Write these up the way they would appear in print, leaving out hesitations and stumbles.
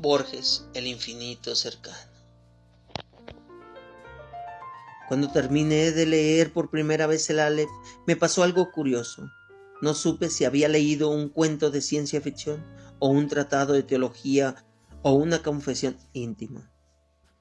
Borges, el infinito cercano. Cuando terminé de leer por primera vez el Aleph, me pasó algo curioso. No supe si había leído un cuento de ciencia ficción, o un tratado de teología, o una confesión íntima.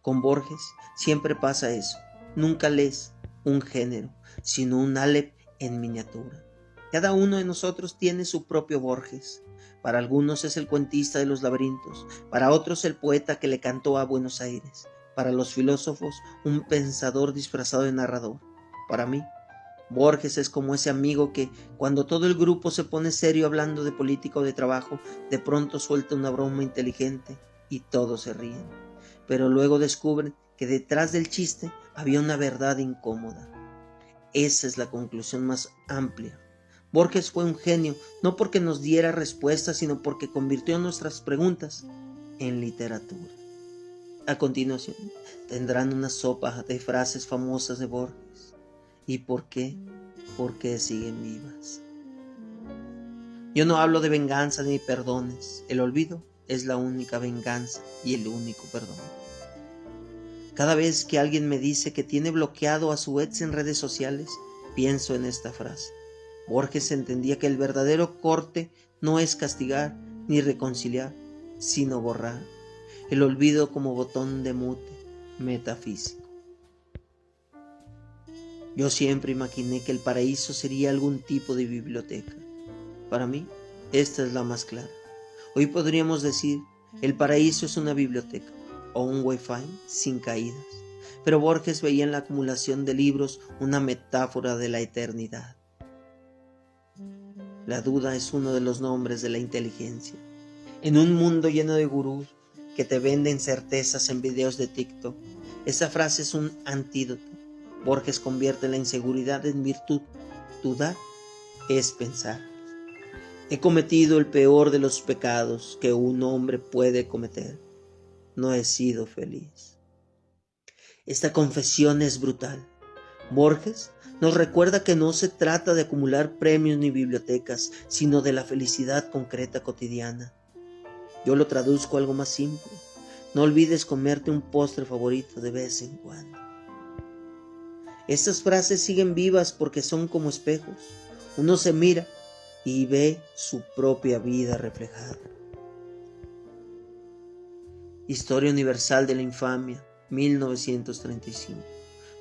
Con Borges siempre pasa eso. Nunca lees un género, sino un Aleph en miniatura. Cada uno de nosotros tiene su propio Borges. Para algunos es el cuentista de los laberintos, para otros el poeta que le cantó a Buenos Aires, para los filósofos un pensador disfrazado de narrador. Para mí, Borges es como ese amigo que, cuando todo el grupo se pone serio hablando de política o de trabajo, de pronto suelta una broma inteligente y todos se ríen. Pero luego descubren que detrás del chiste había una verdad incómoda. Esa es la conclusión más amplia. Borges fue un genio, no porque nos diera respuestas, sino porque convirtió nuestras preguntas en literatura. A continuación, tendrán una sopa de frases famosas de Borges. ¿Y por qué? Porque siguen vivas. Yo no hablo de venganza ni perdones. El olvido es la única venganza y el único perdón. Cada vez que alguien me dice que tiene bloqueado a su ex en redes sociales, pienso en esta frase. Borges entendía que el verdadero corte no es castigar ni reconciliar, sino borrar. El olvido como botón de mute metafísico. Yo siempre imaginé que el paraíso sería algún tipo de biblioteca. Para mí, esta es la más clara. Hoy podríamos decir, el paraíso es una biblioteca o un wifi sin caídas. Pero Borges veía en la acumulación de libros una metáfora de la eternidad. La duda es uno de los nombres de la inteligencia. En un mundo lleno de gurús que te venden certezas en videos de TikTok, esa frase es un antídoto. Borges convierte la inseguridad en virtud. Dudar es pensar. He cometido el peor de los pecados que un hombre puede cometer. No he sido feliz. Esta confesión es brutal. Borges nos recuerda que no se trata de acumular premios ni bibliotecas, sino de la felicidad concreta cotidiana. Yo lo traduzco a algo más simple. No olvides comerte un postre favorito de vez en cuando. Estas frases siguen vivas porque son como espejos. Uno se mira y ve su propia vida reflejada. Historia universal de la infamia, 1935.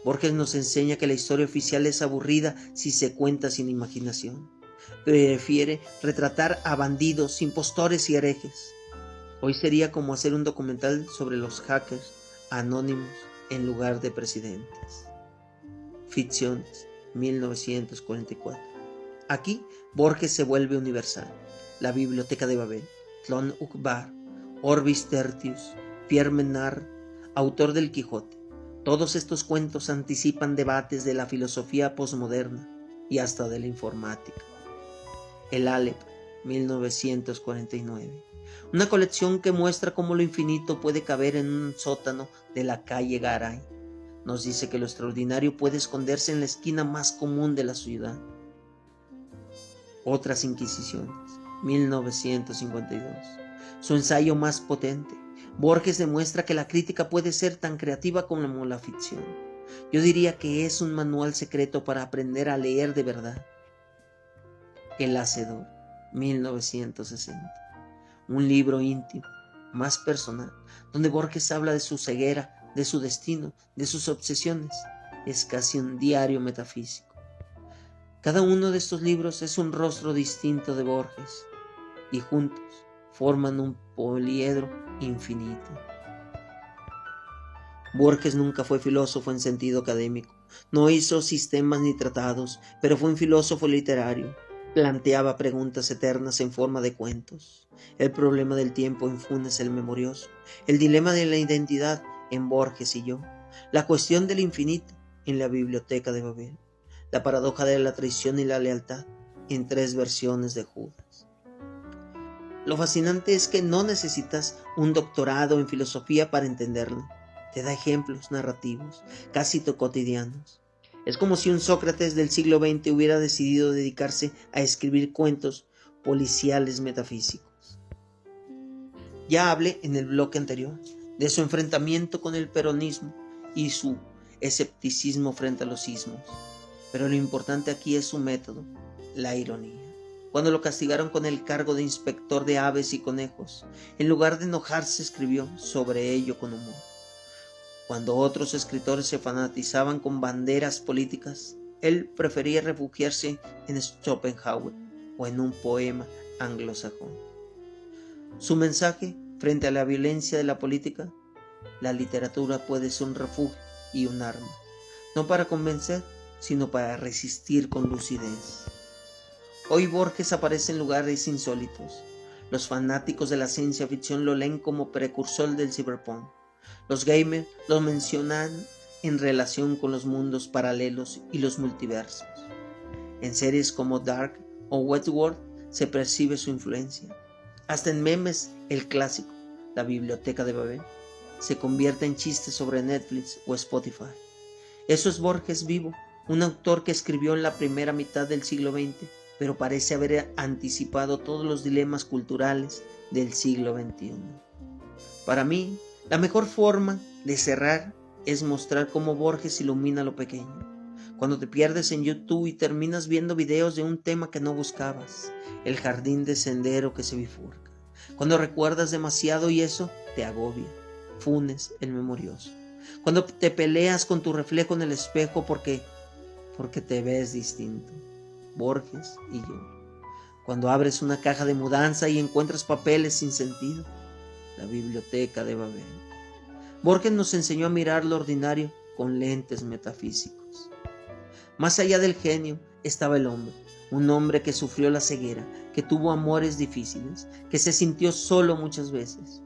Borges nos enseña que la historia oficial es aburrida si se cuenta sin imaginación. Prefiere retratar a bandidos, impostores y herejes. Hoy sería como hacer un documental sobre los hackers anónimos en lugar de presidentes. Ficciones, 1944. Aquí Borges se vuelve universal. La Biblioteca de Babel, Tlön Uqbar, Orbis Tertius, Pierre Menard, autor del Quijote. Todos estos cuentos anticipan debates de la filosofía posmoderna y hasta de la informática. El Aleph, 1949. Una colección que muestra cómo lo infinito puede caber en un sótano de la calle Garay. Nos dice que lo extraordinario puede esconderse en la esquina más común de la ciudad. Otras Inquisiciones, 1952. Su ensayo más potente. Borges demuestra que la crítica puede ser tan creativa como la ficción. Yo diría que es un manual secreto para aprender a leer de verdad. El Hacedor, 1960. Un libro íntimo, más personal, donde Borges habla de su ceguera, de su destino, de sus obsesiones. Es casi un diario metafísico. Cada uno de estos libros es un rostro distinto de Borges, y juntos forman un poliedro infinito. Borges nunca fue filósofo en sentido académico, no hizo sistemas ni tratados, pero fue un filósofo literario. Planteaba preguntas eternas en forma de cuentos. El problema del tiempo en Funes el Memorioso, el dilema de la identidad en Borges y yo, la cuestión del infinito en la Biblioteca de Babel, la paradoja de la traición y la lealtad en 3 versiones de Judas. Lo fascinante es que no necesitas un doctorado en filosofía para entenderlo. Te da ejemplos narrativos, casi cotidianos. Es como si un Sócrates del siglo XX hubiera decidido dedicarse a escribir cuentos policiales metafísicos. Ya hablé en el bloque anterior de su enfrentamiento con el peronismo y su escepticismo frente a los sismos, pero lo importante aquí es su método, la ironía. Cuando lo castigaron con el cargo de inspector de aves y conejos, en lugar de enojarse escribió sobre ello con humor. Cuando otros escritores se fanatizaban con banderas políticas, él prefería refugiarse en Schopenhauer o en un poema anglosajón. Su mensaje frente a la violencia de la política: la literatura puede ser un refugio y un arma, no para convencer, sino para resistir con lucidez. Hoy Borges aparece en lugares insólitos. Los fanáticos de la ciencia ficción lo leen como precursor del cyberpunk. Los gamers lo mencionan en relación con los mundos paralelos y los multiversos. En series como Dark o Westworld se percibe su influencia. Hasta en memes, el clásico, la biblioteca de Babel, se convierte en chistes sobre Netflix o Spotify. Eso es Borges vivo, un autor que escribió en la primera mitad del siglo XX, pero parece haber anticipado todos los dilemas culturales del siglo XXI. Para mí, la mejor forma de cerrar es mostrar cómo Borges ilumina lo pequeño. Cuando te pierdes en YouTube y terminas viendo videos de un tema que no buscabas, el jardín de sendero que se bifurca. Cuando recuerdas demasiado y eso te agobia, Funes el memorioso. Cuando te peleas con tu reflejo en el espejo porque te ves distinto, Borges y yo. Cuando abres una caja de mudanza y encuentras papeles sin sentido, la biblioteca de Babel. Borges nos enseñó a mirar lo ordinario con lentes metafísicos. Más allá del genio estaba el hombre, un hombre que sufrió la ceguera, que tuvo amores difíciles, que se sintió solo muchas veces.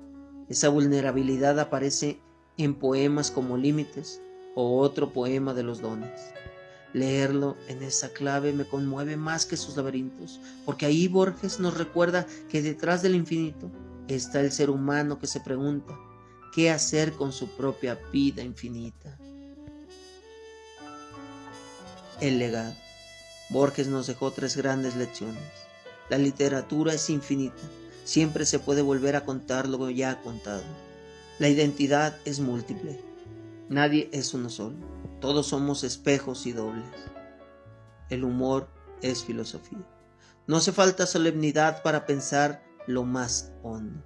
Esa vulnerabilidad aparece en poemas como Límites o otro poema de los dones. Leerlo en esa clave me conmueve más que sus laberintos, porque ahí Borges nos recuerda que detrás del infinito está el ser humano que se pregunta qué hacer con su propia vida infinita. El legado. Borges nos dejó 3 grandes lecciones. La literatura es infinita, siempre se puede volver a contar lo ya contado. La identidad es múltiple, nadie es uno solo, todos somos espejos y dobles. El humor es filosofía. No hace falta solemnidad para pensar lo más hondo.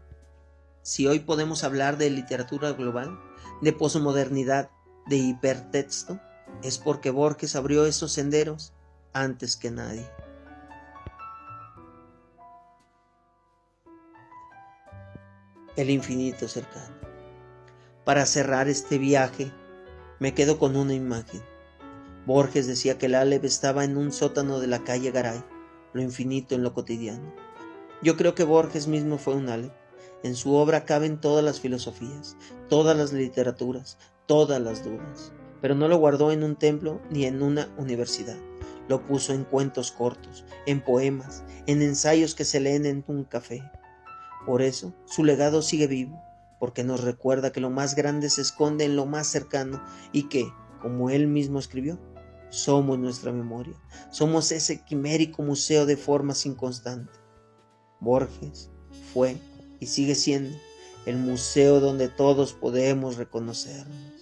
Si hoy podemos hablar de literatura global, de posmodernidad, de hipertexto, es porque Borges abrió esos senderos antes que nadie. El infinito cercano. Para cerrar este viaje, me quedo con una imagen. Borges decía que el Aleph estaba en un sótano de la calle Garay, lo infinito en lo cotidiano. Yo creo que Borges mismo fue un Aleph. En su obra caben todas las filosofías, todas las literaturas, todas las dudas, pero no lo guardó en un templo ni en una universidad. Lo puso en cuentos cortos, en poemas, en ensayos que se leen en un café. Por eso, su legado sigue vivo, porque nos recuerda que lo más grande se esconde en lo más cercano y que, como él mismo escribió, somos nuestra memoria, somos ese quimérico museo de formas inconstantes. Borges fue y sigue siendo el museo donde todos podemos reconocernos.